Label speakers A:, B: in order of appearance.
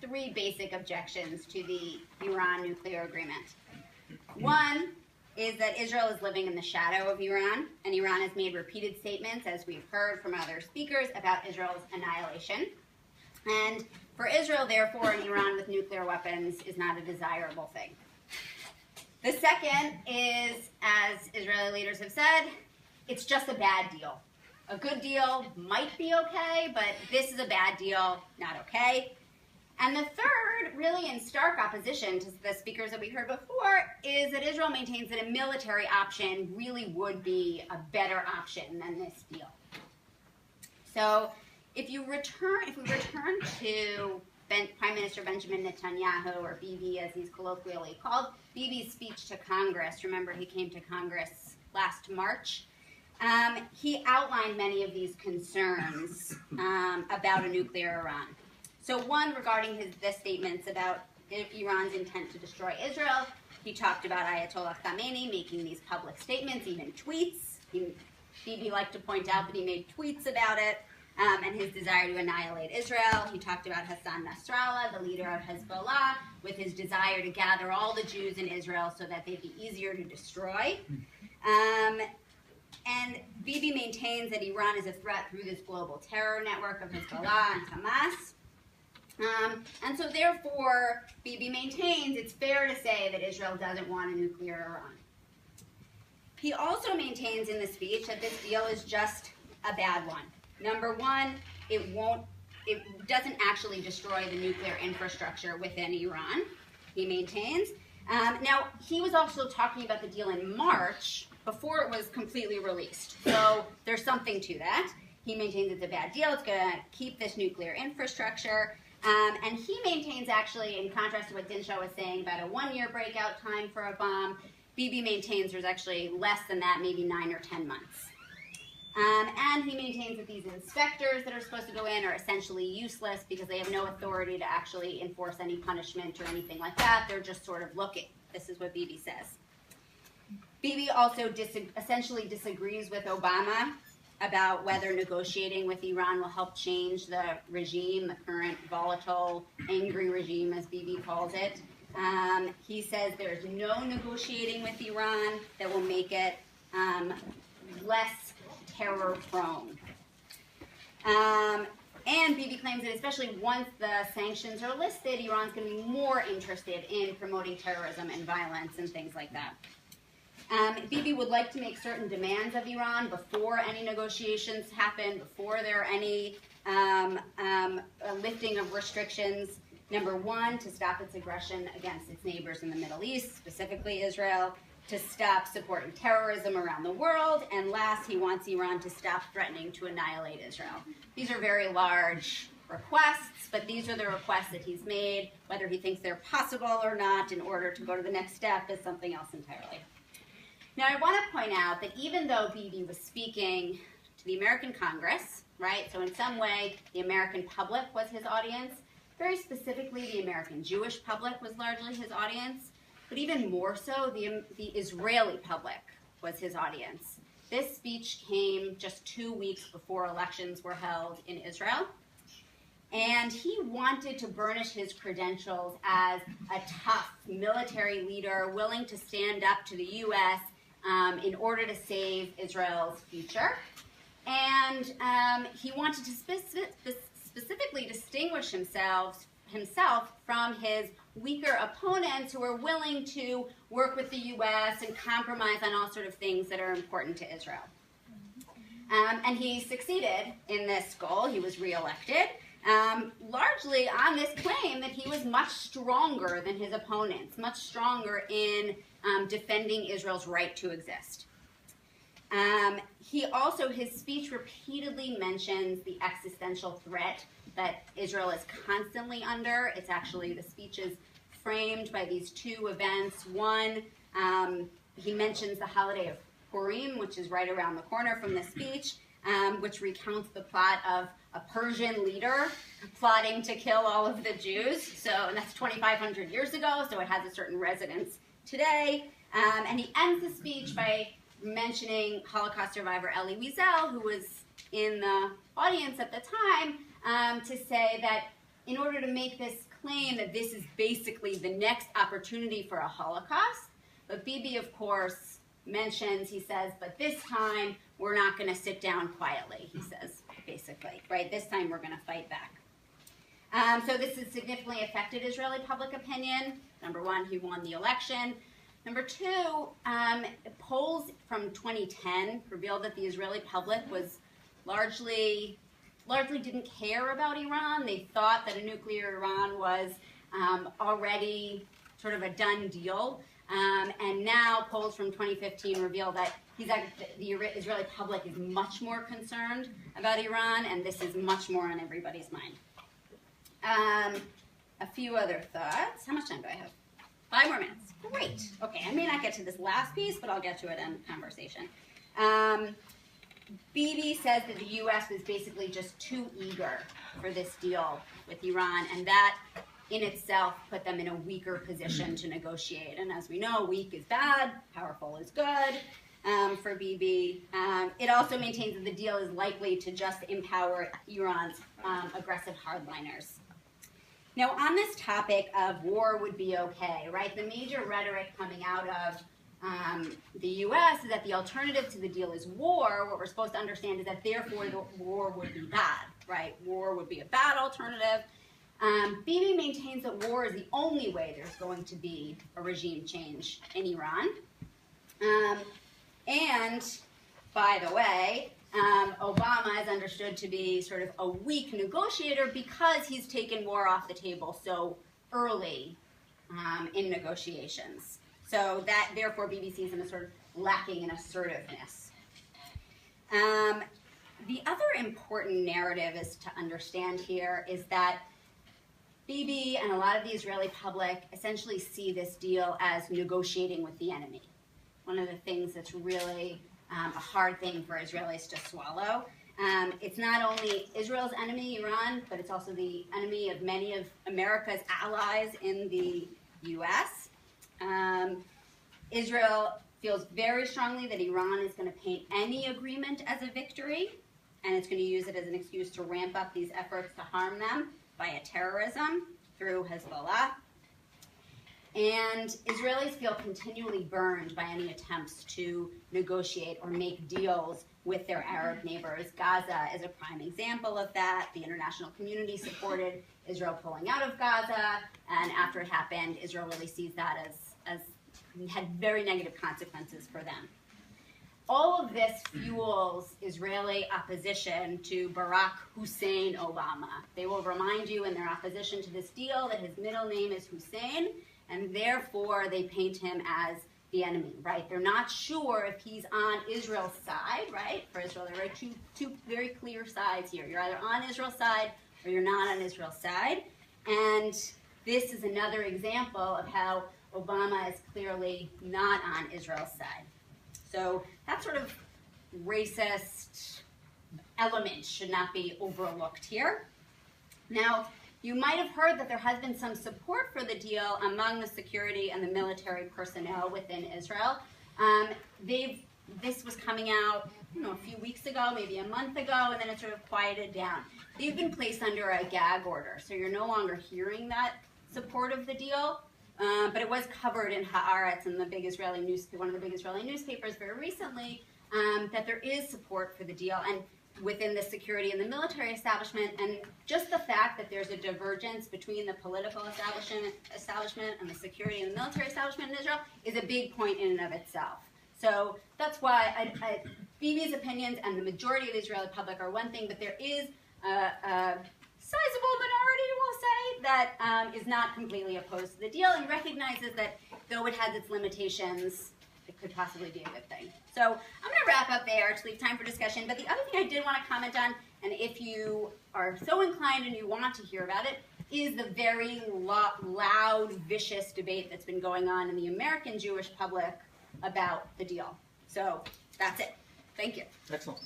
A: three basic objections to the Iran nuclear agreement. One is that Israel is living in the shadow of Iran, and Iran has made repeated statements, as we've heard from other speakers, about Israel's annihilation. And for Israel, therefore, an Iran with nuclear weapons is not a desirable thing. The second is, as Israeli leaders have said, it's just a bad deal. A good deal might be okay, but this is a bad deal, not okay. And the third, really in stark opposition to the speakers that we heard before, is that Israel maintains that a military option really would be a better option than this deal. So if we return to Prime Minister Benjamin Netanyahu, or Bibi as he's colloquially called, Bibi's speech to Congress, remember he came to Congress last March, he outlined many of these concerns about a nuclear Iran. So one, regarding the statements about Iran's intent to destroy Israel, he talked about Ayatollah Khamenei making these public statements, even tweets. Bibi liked to point out that he made tweets about it, and his desire to annihilate Israel. He talked about Hassan Nasrallah, the leader of Hezbollah, with his desire to gather all the Jews in Israel so that they'd be easier to destroy. And Bibi maintains that Iran is a threat through this global terror network of Hezbollah and Hamas. And so therefore, Bibi maintains it's fair to say that Israel doesn't want a nuclear Iran. He also maintains in the speech that this deal is just a bad one. Number one, it doesn't actually destroy the nuclear infrastructure within Iran, he maintains. Now, he was also talking about the deal in March, before it was completely released. So there's something to that. He maintains it's a bad deal. It's going to keep this nuclear infrastructure. And he maintains, actually, in contrast to what Dinshaw was saying about a one-year breakout time for a bomb, Bibi maintains there's actually less than that, maybe 9 or 10 months. And he maintains that these inspectors that are supposed to go in are essentially useless because they have no authority to actually enforce any punishment or anything like that. They're just sort of looking. This is what Bibi says. Bibi also essentially disagrees with Obama about whether negotiating with Iran will help change the regime, the current volatile, angry regime, as Bibi calls it. He says there's no negotiating with Iran that will make it less terror-prone. And Bibi claims that especially once the sanctions are listed, Iran's going to be more interested in promoting terrorism and violence and things like that. Bibi would like to make certain demands of Iran before any negotiations happen, before there are any lifting of restrictions. Number one, to stop its aggression against its neighbors in the Middle East, specifically Israel, to stop supporting terrorism around the world, and last, he wants Iran to stop threatening to annihilate Israel. These are very large requests, but these are the requests that he's made. Whether he thinks they're possible or not in order to go to the next step is something else entirely. Now, I want to point out that even though Bibi was speaking to the American Congress, right, so in some way the American public was his audience, very specifically the American Jewish public was largely his audience, but even more so the Israeli public was his audience. This speech came just 2 weeks before elections were held in Israel, and he wanted to burnish his credentials as a tough military leader willing to stand up to the U.S. In order to save Israel's future. And he wanted to specifically distinguish himself from his weaker opponents who are willing to work with the U.S. and compromise on all sort of things that are important to Israel. And he succeeded in this goal. He was reelected, largely on this claim that he was much stronger than his opponents, much stronger in defending Israel's right to exist. He also, his speech repeatedly mentions the existential threat that Israel is constantly under. It's actually, the speech is framed by these two events. One, he mentions the holiday of Purim, which is right around the corner from the speech, which recounts the plot of a Persian leader plotting to kill all of the Jews. So, and that's 2,500 years ago, so it has a certain resonance today. And he ends the speech by mentioning Holocaust survivor Elie Wiesel, who was in the audience at the time, to say that in order to make this claim that this is basically the next opportunity for a Holocaust. But Bibi, of course, mentions, he says, but this time we're not going to sit down quietly, he says, basically, right? This time we're going to fight back. So this has significantly affected Israeli public opinion. Number one, he won the election. Number two, polls from 2010 revealed that the Israeli public was largely didn't care about Iran. They thought that a nuclear Iran was already sort of a done deal. And now polls from 2015 reveal that the Israeli public is much more concerned about Iran, and this is much more on everybody's mind. A few other thoughts. How much time do I have? 5 more minutes. Great. Okay, I may not get to this last piece, but I'll get to it in conversation. Bibi says that the U.S. was basically just too eager for this deal with Iran, and that in itself put them in a weaker position to negotiate. And as we know, weak is bad, powerful is good for Bibi. It also maintains that the deal is likely to just empower Iran's aggressive hardliners. Now, on this topic of war would be okay, right? The major rhetoric coming out of the U.S. is that the alternative to the deal is war. What we're supposed to understand is that therefore the war would be bad, right? War would be a bad alternative. Bibi maintains that war is the only way there's going to be a regime change in Iran. And, by the way, Obama is understood to be sort of a weak negotiator because he's taken war off the table so early in negotiations. So that, therefore, Bibi sees him as sort of lacking in assertiveness. The other important narrative is to understand here is that Bibi and a lot of the Israeli public essentially see this deal as negotiating with the enemy. One of the things that's really a hard thing for Israelis to swallow. It's not only Israel's enemy, Iran, but it's also the enemy of many of America's allies in the U.S. Israel feels very strongly that Iran is going to paint any agreement as a victory, and it's going to use it as an excuse to ramp up these efforts to harm them via terrorism through Hezbollah. And Israelis feel continually burned by any attempts to negotiate or make deals with their Arab neighbors. Gaza is a prime example of that. The international community supported Israel pulling out of Gaza, and after it happened, Israel really sees that as had very negative consequences for them. All of this fuels Israeli opposition to Barack Hussein Obama. They will remind you in their opposition to this deal that his middle name is Hussein, and therefore they paint him as the enemy, right? They're not sure if he's on Israel's side, right? For Israel, there are two very clear sides here. You're either on Israel's side or you're not on Israel's side. And this is another example of how Obama is clearly not on Israel's side. So that sort of racist element should not be overlooked here. Now, you might have heard that there has been some support for the deal among the security and the military personnel within Israel. This was coming out, a few weeks ago, maybe a month ago, and then it sort of quieted down. They've been placed under a gag order, so you're no longer hearing that support of the deal. But it was covered in Haaretz and one of the big Israeli newspapers very recently, that there is support for the deal and within the security and the military establishment, and just the fact that there's a divergence between the political establishment and the security and the military establishment in Israel is a big point in and of itself. So that's why Bibi's opinions and the majority of the Israeli public are one thing, but there is a sizable minority, we'll say, that is not completely opposed to the deal and recognizes that though it has its limitations, it could possibly be a good thing. So I'm going to wrap up there to leave time for discussion. But the other thing I did want to comment on, and if you are so inclined and you want to hear about it, is the very loud, vicious debate that's been going on in the American Jewish public about the deal. So that's it. Thank you.
B: Excellent.